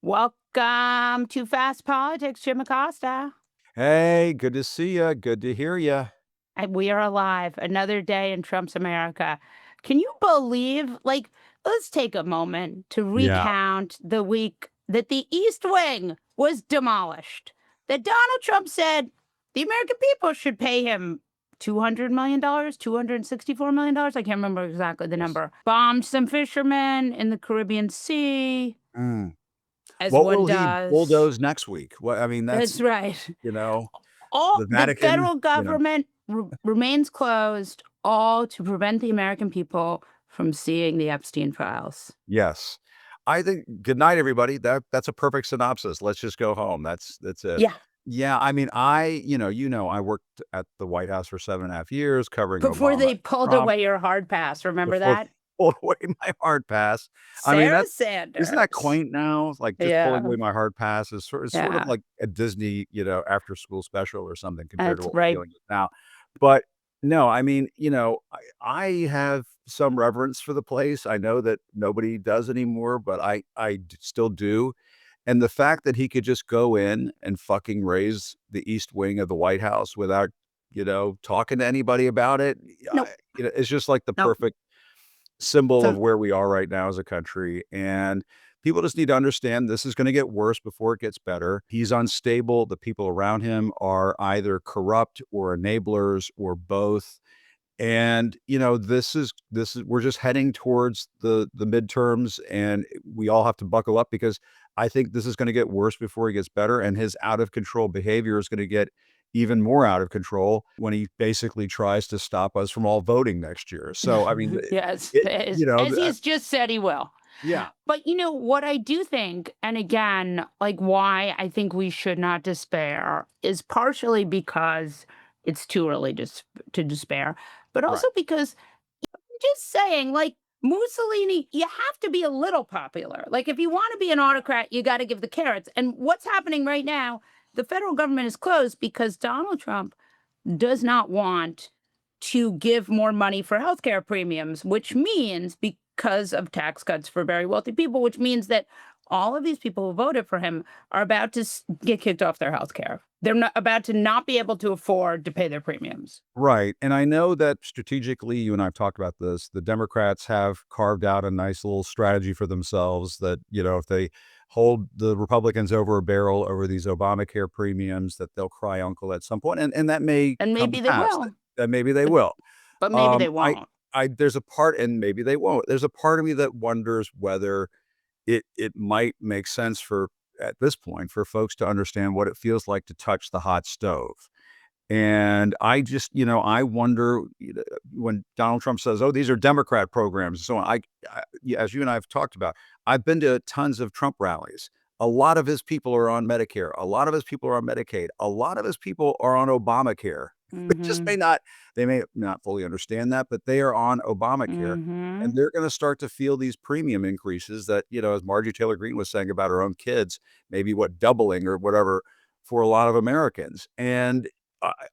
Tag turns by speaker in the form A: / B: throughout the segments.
A: Welcome to Fast Politics, Jim Acosta.
B: Hey, good to see you. Good to hear you.
A: And we are alive. Another day in Trump's America. Can you believe, let's take a moment to
B: Yeah.
A: recount the week that the East Wing was demolished. That Donald Trump said the American people should pay him $200 million, $264 million. I can't remember exactly the
B: Yes.
A: number. Bombed some fishermen in the Caribbean Sea,
B: Mm.
A: as
B: What
A: one
B: will he
A: does.
B: bulldoze next week? What I mean,
A: That's
B: that's,
A: right.
B: you know,
A: All
B: the
A: the
B: Vatican,
A: federal government remains closed, all to prevent the American people from seeing the Epstein files.
B: yes. I think good night, everybody. That's a perfect synopsis. Let's just go home. That's it.
A: Yeah,
B: Yeah, I mean, I worked at the White House for 7.5 years covering
A: before
B: Obama
A: they
B: and
A: pulled
B: Trump
A: away your hard pass, remember
B: before
A: that?
B: pulled away my hard pass. I mean,
A: Sarah
B: that isn't that
A: Sanders.
B: quaint now? Like, just pulling
A: Yeah,
B: away my hard pass is sort of
A: yeah,
B: like a Disney, after school special or something compared to
A: that's
B: what we're
A: right.
B: dealing with now. But, no, I mean, I have some reverence for the place. I know that nobody does anymore, but I still do. And the fact that he could just go in and fucking raise the East Wing of the White House without, talking to anybody about it,
A: Nope,
B: it's just like the
A: nope.
B: perfect symbol of
A: So
B: where we are right now as a country, and people just need to understand this is gonna get worse before it gets better. He's unstable, the people around him are either corrupt or enablers or both, and, this is we're just heading towards the midterms, and we all have to buckle up because I think this is gonna get worse before it gets better, and his out of control behavior is gonna get even more out of control when he basically tries to stop us from all voting next year. So, I mean,
A: yes,
B: it
A: as
B: you know,
A: as
B: the
A: he's just said he will.
B: yeah,
A: But you know what I do think, and again, why I think we should not despair is partially because it's too early to despair, but
B: right.
A: also because just saying, Mussolini, you have to be a little popular. Like, if you want to be an
B: Yeah.
A: autocrat, you got to give the carrots. And what's happening right now, the federal government is closed because Donald Trump does not want to give more money for healthcare premiums, which means because of tax cuts for very wealthy people, which means that all of these people who voted for him are about to get kicked off their healthcare. They're not about to not be able to afford to pay their premiums.
B: Right, and I know that strategically, you and I have talked about this, the Democrats have carved out a nice little strategy for themselves that, if they hold the Republicans over a barrel over these Obamacare premiums, that they'll cry uncle at some point, and that may
A: And
B: come to
A: maybe they
B: pass, that
A: will,
B: that maybe they
A: but
B: will.
A: maybe they
B: I
A: won't.
B: there's a part and maybe they won't. There's a part of me that wonders whether it might make sense for at this point, for folks to understand what it feels like to touch the hot stove. And I just, I wonder, when Donald Trump says, "Oh, these are Democrat programs," and so on. Yeah, as you and I have talked about, I've been to tons of Trump rallies. A lot of his people are on Medicare. A lot of his people are on Medicaid. A lot of his people are on Obamacare. They just
A: Mhm.
B: they may not fully understand that, but they are on Obamacare, and
A: Mhm.
B: they're going to start to feel these premium increases that, as Margie Taylor Greene was saying about her own kids, maybe what doubling or whatever for a lot of Americans. And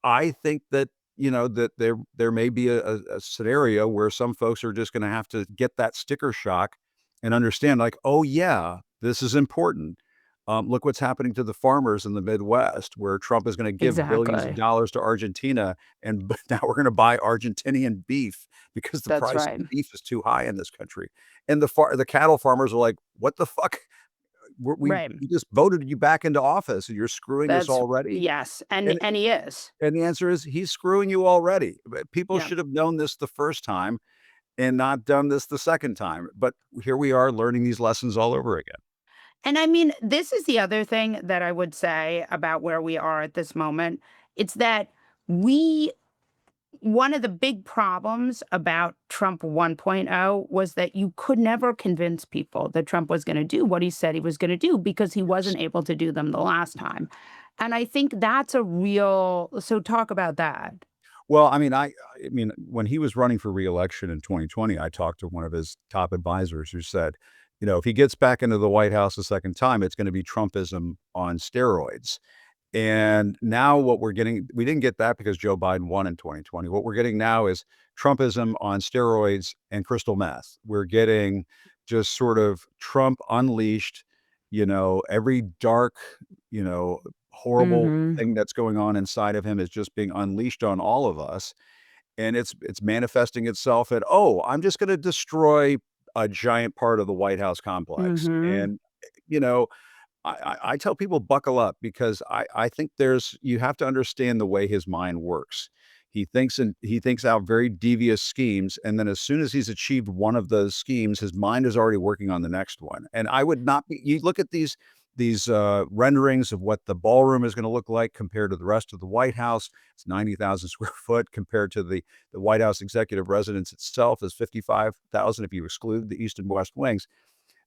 B: I think that, that there may be a scenario where some folks are just gonna have to get that sticker shock and understand, like, "Oh, yeah, this is important. Look what's happening to the farmers in the Midwest, where Trump is gonna give billions of
A: Exactly.
B: dollars to Argentina, and now we're gonna buy Argentinian beef because the
A: That's
B: price
A: right.
B: of beef is too high in this country." And the cattle farmers are like, "What the fuck?
A: Right.
B: We just voted you back into office, and you're screwing us
A: That's
B: already?"
A: yes, and
B: And
A: he is.
B: and the answer is he's screwing you already. But people
A: Yeah.
B: should have known this the first time and not done this the second time. But here we are learning these lessons all over again.
A: And I mean, this is the other thing that I would say about where we are at this moment. It's that we one of the big problems about Trump 1.0 was that you could never convince people that Trump was going to do what he said he was going to do because he
B: Yes.
A: wasn't able to do them the last time. And I think that's a real so talk about that.
B: Well, I mean, when he was running for reelection in 2020, I talked to one of his top advisors who said, if he gets back into the White House a second time, it's going to be Trumpism on steroids. And now what we're getting, we didn't get that because Joe Biden won in 2020. What we're getting now is Trumpism on steroids and crystal meth. We're getting just sort of Trump unleashed, Every dark, you know, horrible
A: Mm-hmm.
B: thing that's going on inside of him is just being unleashed on all of us, and it's manifesting itself at, "Oh, I'm just gonna destroy a giant part of the White House complex."
A: Mm-hmm.
B: And, you know, I tell people buckle up because I think you have to understand the way his mind works. He thinks out very devious schemes, and then as soon as he's achieved one of those schemes, his mind is already working on the next one. And I would not be you look at these renderings of what the ballroom is gonna look like compared to the rest of the White House. It's 90,000 square foot compared to the White House executive residence itself is 55,000 if you exclude the east and west wings.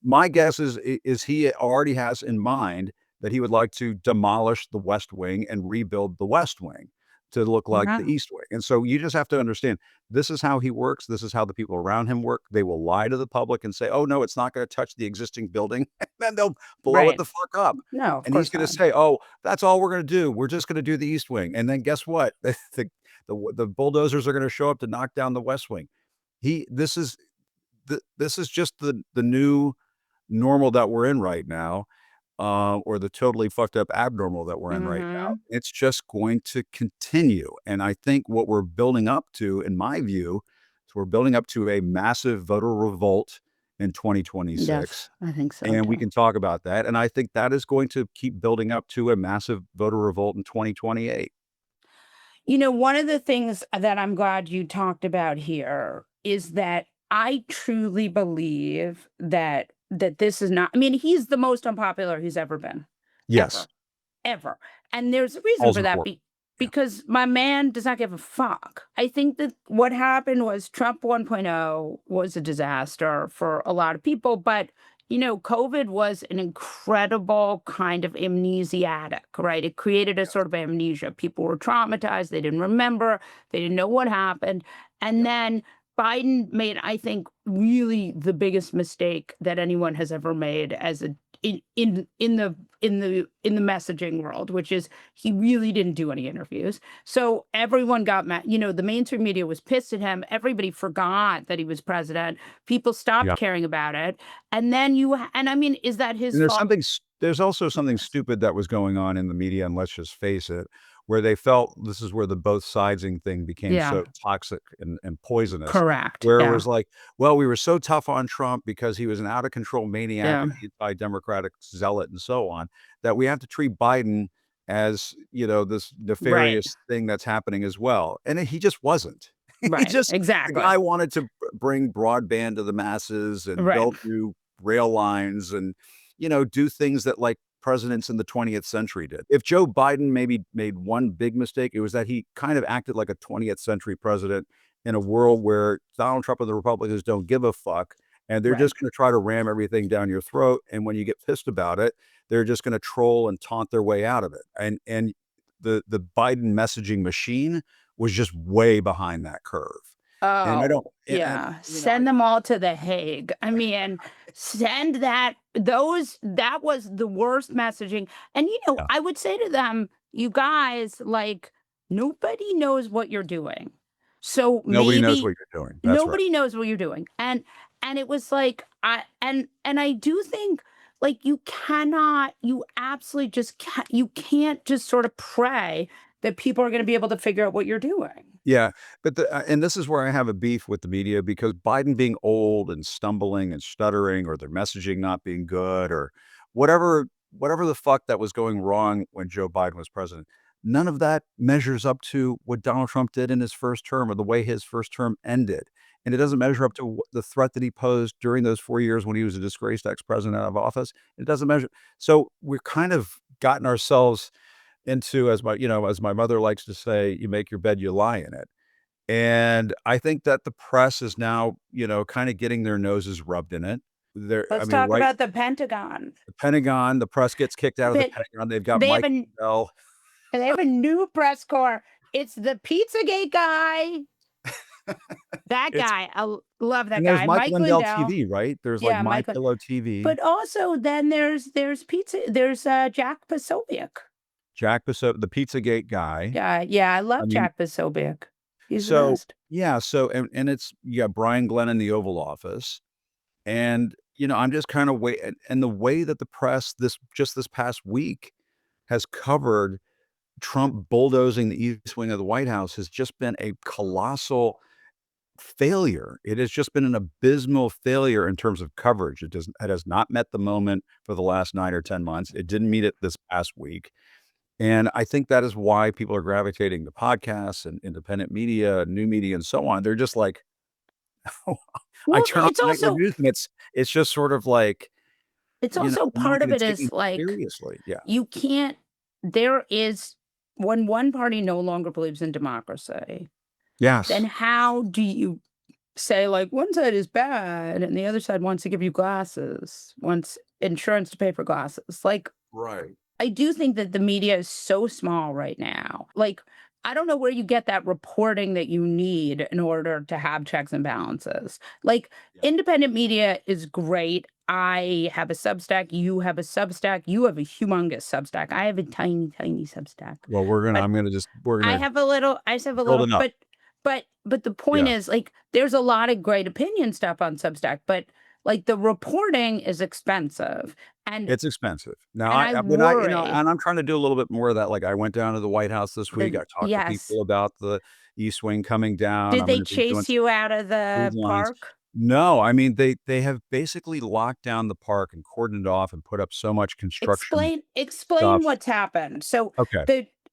B: My guess is he already has in mind that he would like to demolish the West Wing and rebuild the West Wing to look like the
A: Wow.
B: East Wing. And so you just have to understand, this is how he works, this is how the people around him work. They will lie to the public and say, "Oh, no, it's not gonna touch the existing building," and then they'll blow it
A: Right.
B: the fuck up.
A: No, of
B: And he's
A: course
B: gonna
A: not.
B: say, "Oh, that's all we're gonna do. We're just gonna do the East Wing." And then guess what? The bulldozers are gonna show up to knock down the West Wing. He this is just the new normal that we're in right now, or the totally fucked up abnormal that we're in right now.
A: Mm-hmm.
B: It's just going to continue. And I think what we're building up to, in my view, is we're building up to a massive voter revolt in
A: Yes,
B: 2026.
A: I think so
B: And we
A: too.
B: can talk about that. And I think that is going to keep building up to a massive voter revolt in 2028.
A: One of the things that I'm glad you talked about here is that I truly believe that this is not, I mean, he's the most unpopular he's ever been,
B: Yes.
A: ever. Ever. And there's a reason
B: All's
A: for that
B: important. Yeah.
A: because my man does not give a fuck. I think that what happened was Trump 1.0 was a disaster for a lot of people, but COVID was an incredible kind of amnesiatic, right? It created a sort of amnesia. People were traumatized, they didn't remember, they didn't know what happened. And
B: Yep.
A: then Biden made, I think, really the biggest mistake that anyone has ever made as a in the messaging world, which is he really didn't do any interviews. So everyone got mad. The mainstream media was pissed at him. Everybody forgot that he was president. People stopped
B: Yeah.
A: caring about it. And then and I mean, is that his
B: And
A: fault?
B: there's also something
A: Yes.
B: stupid that was going on in the media, and let's just face it, where they felt this is where the both sidesing thing became
A: Yeah.
B: so toxic and poisonous,
A: Correct.
B: where it
A: Yeah.
B: was like, well, we were so tough on Trump because he was an out of control maniac
A: Yeah.
B: and anti-democratic zealot and so on, that we have to treat Biden as, this
A: Right.
B: nefarious thing that's happening as well. And he just wasn't. He
A: Right.
B: just the
A: Exactly.
B: guy wanted to bring broadband to the masses and
A: Right.
B: build new rail lines and do things that like presidents in the 20th century did. If Joe Biden maybe made one big mistake, it was that he kind of acted like a 20th century president in a world where Donald Trump and the Republicans don't give a fuck. And they're
A: Right.
B: just going to try to ram everything down your throat. And when you get pissed about it, they're just going to troll and taunt their way out of it. And the Biden messaging machine was just way behind that curve. And I don't,
A: Oh, yeah. Send them all to The Hague. I mean, send that was the worst messaging. And
B: yeah,
A: I would say to them, you guys, like, nobody knows what you're doing. So
B: nobody knows
A: maybe
B: what you're doing. That's right.
A: nobody knows what you're doing. And it was like I do think like you absolutely just can't just sort of pray that people are going to be able to figure out what you're doing.
B: Yeah, but and this is where I have a beef with the media because Biden being old and stumbling and stuttering or their messaging not being good or whatever the fuck that was going wrong when Joe Biden was president, none of that measures up to what Donald Trump did in his first term or the way his first term ended. And it doesn't measure up to the threat that he posed during those 4 years when he was a disgraced ex-president out of office. It doesn't measure. So we're kind of gotten ourselves into, as my mother likes to say, you make your bed, you lie in it. And I think that the press is now, kind of getting their noses rubbed in it. I
A: Let's
B: mean,
A: talk
B: right,
A: about the Pentagon.
B: the Pentagon, the press gets kicked out of the
A: But
B: Pentagon. They've got
A: they have
B: Mike
A: a
B: Lindell.
A: they have a new press corps. It's the Pizzagate guy. That
B: It's
A: guy. Love that
B: and there's
A: guy.
B: Mike
A: Mike
B: Lindell
A: Lindell.
B: TV, right? There's like
A: Yeah,
B: My
A: Michael.
B: Pillow TV,
A: But also then there's Jack Posobiec.
B: Jack Posobiec, the Pizzagate guy.
A: Yeah, yeah, I
B: I
A: love
B: mean,
A: Jack Posobiec. He's the
B: so
A: best.
B: yeah, so and it's you got Brian Glenn in the Oval Office. And I'm just kind of and the way that the press this past week has covered Trump bulldozing the East Wing of the White House has just been a colossal failure. It has just been an abysmal failure in terms of coverage. It has not met the moment for the last 9 or 10 months. It didn't meet it this past week. And I think that is why people are gravitating to podcasts and independent media, new media, and so on. They're just like, I
A: Well,
B: turn on the nightly news and it's just sort of like,
A: it's also
B: I'm not
A: part of
B: gonna
A: it
B: take
A: is
B: it
A: like
B: seriously. Yeah.
A: you can't there is when one party no longer believes in democracy, then
B: Yes.
A: how do you say like one side is bad and the other side wants to give you glasses, wants insurance to pay for glasses? Like
B: Right.
A: I do think that the media is so small right now. Like, I don't know where you get that reporting that you need in order to have checks and balances. Like,
B: Yeah.
A: independent media is great. I have a Substack. You have a Substack. You have a humongous Substack. I have a tiny, tiny Substack.
B: Well,
A: But
B: we're gonna
A: I just have a
B: build
A: little,
B: it up.
A: but the point
B: Yeah.
A: is, like, there's a lot of great opinion stuff on Substack, but like the reporting is expensive. And
B: It's expensive. Now
A: and I
B: when
A: worry.
B: and I'm trying to do a little bit more of that, like, I went down to the White House this week, I talked to
A: Yes.
B: people about the East Wing coming down,
A: Did
B: I'm
A: they
B: gonna be doing
A: chase
B: some
A: you out of the
B: food lines.
A: park?
B: No, I mean, they have basically locked down the park and cordoned off and put up so much construction
A: Explain
B: stuff.
A: what's happened.
B: Okay.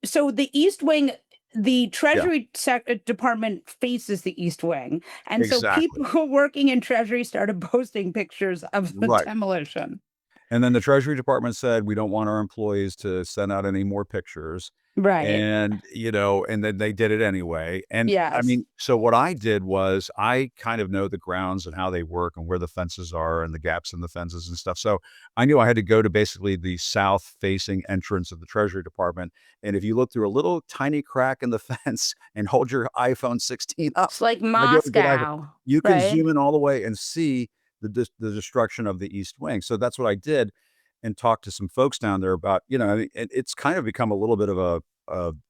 A: The East Wing, the
B: Yeah,
A: Department faces the East Wing, and so
B: exactly.
A: people working in Treasury started posting pictures of the
B: Right.
A: demolition.
B: And then the Treasury Department said, "We don't want our employees to send out any more pictures."
A: Right.
B: And then they did it anyway. And I
A: Yes.
B: mean, so what I did was I kind of know the grounds and how they work and where the fences are and the gaps in the fences and stuff. So I knew I had to go to basically the south facing entrance of the Treasury Department. And if you look through a little tiny crack in the fence and hold your iPhone 16 up,
A: It's like
B: like you have a good iPhone,
A: Moscow,
B: you can
A: right?
B: zoom in all the way and see the destruction of the East Wing. So that's what I did and talked to some folks down there about, I mean, it's kind of become a little bit of a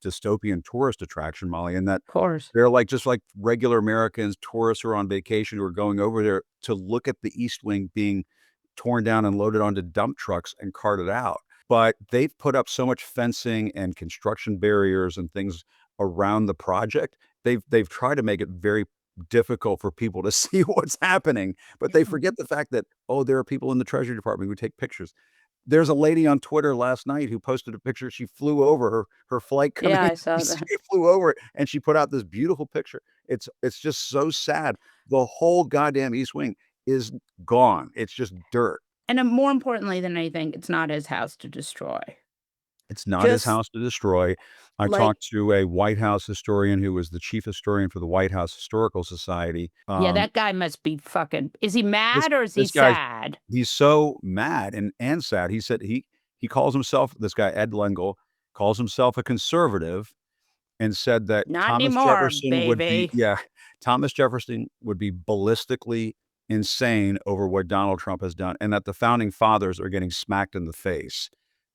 B: dystopian tourist attraction, Molly, in that
A: Of course.
B: they're like just like regular Americans, tourists who are on vacation who are going over there to look at the East Wing being torn down and loaded onto dump trucks and carted out. But they've put up so much fencing and construction barriers and things around the project. They've tried to make it very difficult for people to see what's happening, but they
A: Yeah.
B: forget the fact that, oh, there are people in the Treasury Department who take pictures. There's a lady on Twitter last night who posted a picture. She flew over her flight coming
A: Yeah,
B: in,
A: I saw
B: she
A: that.
B: flew over it, and she put out this beautiful picture. It's just so sad. The whole goddamn East Wing is gone. It's just dirt.
A: And more importantly than anything, it's not his house to destroy.
B: It's not his
A: Just
B: house to destroy. I
A: like,
B: talked to a White House historian who was the chief historian for the White House Historical Society.
A: yeah, that guy must be fucking is he
B: This
A: mad or is he
B: this guy's
A: sad?
B: he's so mad and sad. He said he calls himself, this guy, Ed Lengel, calls himself a conservative and said that
A: Not anymore, baby.
B: Thomas Jefferson would be ballistically insane over what Donald Trump has done, and that the founding fathers are getting smacked in the face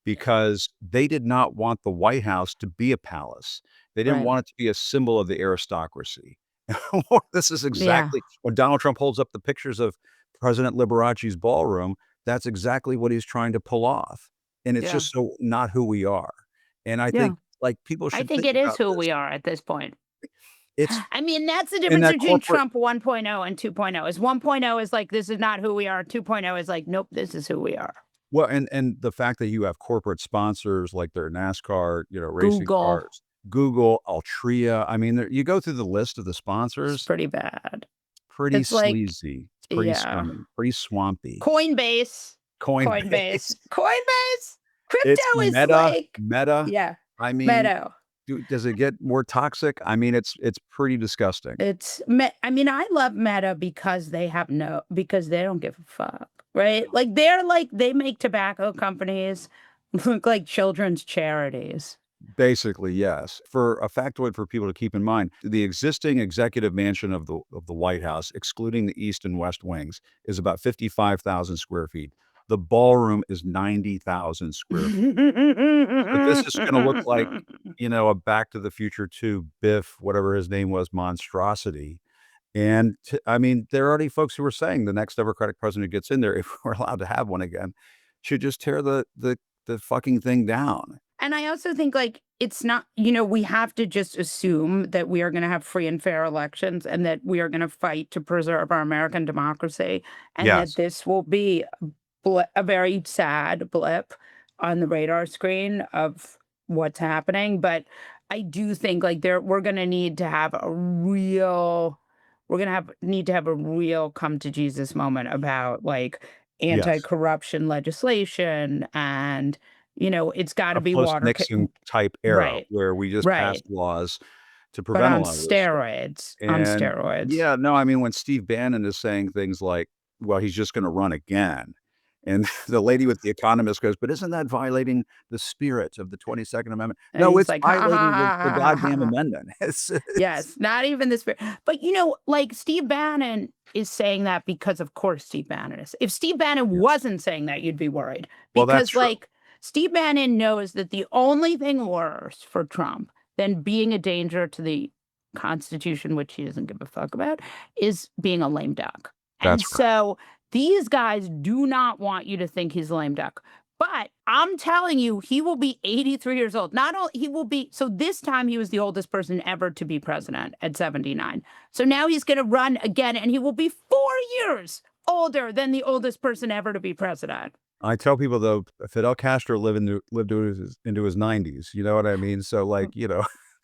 B: because they did not want the White House to be a palace. They didn't
A: Right.
B: want it to be a symbol of the aristocracy. This is
A: Yeah.
B: exactly when Donald Trump holds up the pictures of President Liberace's ballroom, that's exactly what he's trying to pull off, and it's
A: Yeah.
B: just so not who we are. And I
A: Yeah.
B: think, like, people
A: I
B: should
A: think
B: think
A: it is
B: about
A: who
B: this.
A: we are at this point.
B: It's
A: I mean, that's the
B: in
A: difference
B: that
A: between
B: corporate
A: Trump 1.0 and 2.0. Is 1.0 is like, this is not who we are. 2.0 is like, nope, this is who we are.
B: well, and the fact that you have corporate sponsors like their NASCAR, racing
A: Google.
B: cars, Google, Altria, I mean, you go through the list of the
A: It's
B: sponsors,
A: pretty bad.
B: pretty
A: It's like,
B: sleazy, it's pretty
A: yeah.
B: scummy, pretty swampy.
A: Coinbase.
B: Coinbase,
A: Coinbase.
B: it's
A: Crypto is
B: Meta,
A: like,
B: Meta,
A: yeah,
B: I mean,
A: Meadow.
B: does it get more toxic? I mean, it's pretty disgusting.
A: I mean, I love Meta because because they don't give a fuck, right? Like they're like they make tobacco companies look like children's charities.
B: Basically, yes. For a factoid for people to keep in mind, the existing executive mansion of the White House, excluding the east and west wings, is about 55,000 square feet. The ballroom is 90,000 square feet. So this is gonna look like, a Back to the Future 2 Biff, whatever his name was, monstrosity. And I mean, there are already folks who are saying the next Democratic president who gets in there, if we're allowed to have one again, should just tear the fucking thing down.
A: And I also think, like, it's not, we have to just assume that we are going to have free and fair elections and that we are going to fight to preserve our American democracy and that
B: Yes.
A: this will be a very sad blip on the radar screen of what's happening. But I do think, like, we're going to need to have a real, we're going to need to have a real come to Jesus moment about, like,
B: Yes.
A: anti-corruption legislation and it's gotta
B: A
A: be
B: post-Nixon type era
A: right,
B: where we just passed
A: right,
B: laws to
A: but
B: prevent a
A: on
B: lot of this stuff.
A: steroids, on
B: And
A: steroids.
B: yeah, no, I mean, when Steve Bannon is saying things like, well, he's just going to run again. And the lady with The Economist goes, but isn't that violating the spirit of the 22nd Amendment?
A: And
B: No,
A: he's
B: it's
A: like, "Ha, ha,
B: violating the
A: ha, ha, ha, ha,
B: goddamn
A: ha."
B: amendment. It's
A: Yes, not even the spirit. But, like, Steve Bannon is saying that because, of course, Steve Bannon is. If Steve Bannon
B: yeah.
A: wasn't saying that, you'd be worried
B: Well, that's
A: because,
B: true.
A: like, Steve Bannon knows that the only thing worse for Trump than being a danger to the Constitution, which he doesn't give a fuck about, is being a lame duck. And
B: That's right.
A: so these guys do not want you to think he's a lame duck. But I'm telling you, he will be 83 years old. Not only he will be, so this time he was the oldest person ever to be president at 79. So now he's going to run again and he will be 4 years older than the oldest person ever to be president.
B: I tell people though, Fidel Castro lived into his 90s. You know what I mean? So like,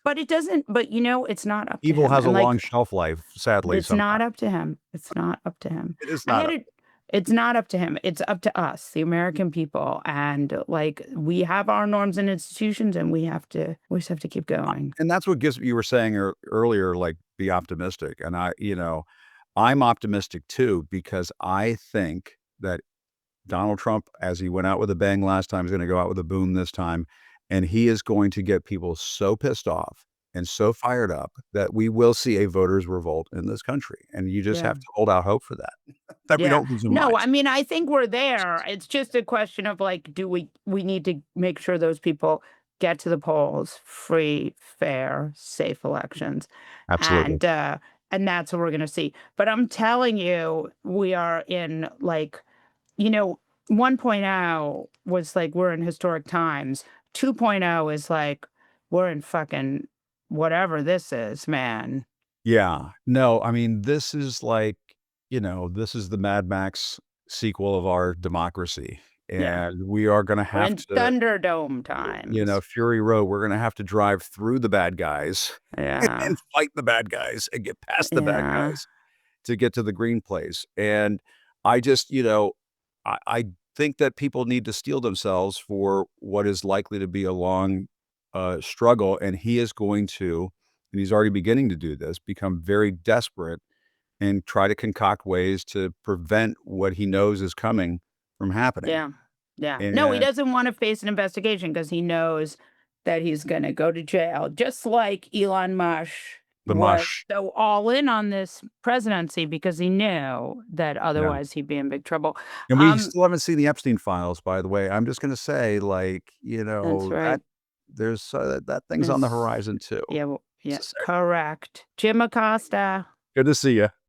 A: But it doesn't, but it's not up to
B: evil
A: him.
B: has a
A: And
B: long
A: like,
B: shelf life, sadly,
A: it's
B: sometimes.
A: not up to him. It's not up to him.
B: It is
A: I
B: not
A: had
B: up.
A: it. It's not up to him. It's up to us, the American people. And like, we have our norms and institutions and we just have to keep going.
B: And that's what gives you were saying earlier, like, be optimistic. And I'm optimistic too, because I think that Donald Trump, as he went out with a bang last time, is gonna go out with a boom this time, and he is going to get people so pissed off and so fired up that we will see a voters' revolt in this country, and you just
A: Yeah.
B: have to hold out hope for that, that we
A: Yeah.
B: don't lose our
A: No, I
B: minds.
A: mean, I think we're there. It's just a question of like, do we need to make sure those people get to the polls, free, fair, safe elections.
B: Absolutely.
A: And that's what we're gonna see. But I'm telling you, we are in like, you know, 1.0 was like we're in historic times. 2.0 is like we're in fucking whatever this is, man.
B: Yeah. No, I mean, this is like, this is the Mad Max sequel of our democracy,
A: Yeah.
B: and we are gonna
A: We're
B: have
A: in
B: to,
A: Thunderdome times.
B: Fury Road, we're gonna have to drive through the bad guys
A: Yeah.
B: and fight the bad guys and get past the bad
A: Yeah.
B: guys to get to the green place, and I just, I think that people need to steel themselves for what is likely to be a long, struggle, and he is going to, and he's already beginning to do this, become very desperate and try to concoct ways to prevent what he knows is coming from happening,
A: Yeah. Yeah. No, he
B: and
A: doesn't wanna face an investigation because he knows that he's gonna go to jail, just like Elon Musk
B: the
A: was
B: mush.
A: so all in on this presidency because he knew that
B: Yeah,
A: otherwise he'd be in big trouble.
B: and we
A: Um,
B: still haven't seen the Epstein files, by the way. I'm just gonna say, like,
A: that's
B: that
A: right.
B: there's, that thing's on the
A: It's
B: horaison too.
A: yeah, well, yeah,
B: It's a
A: correct. Jim Acosta.
B: good to see you.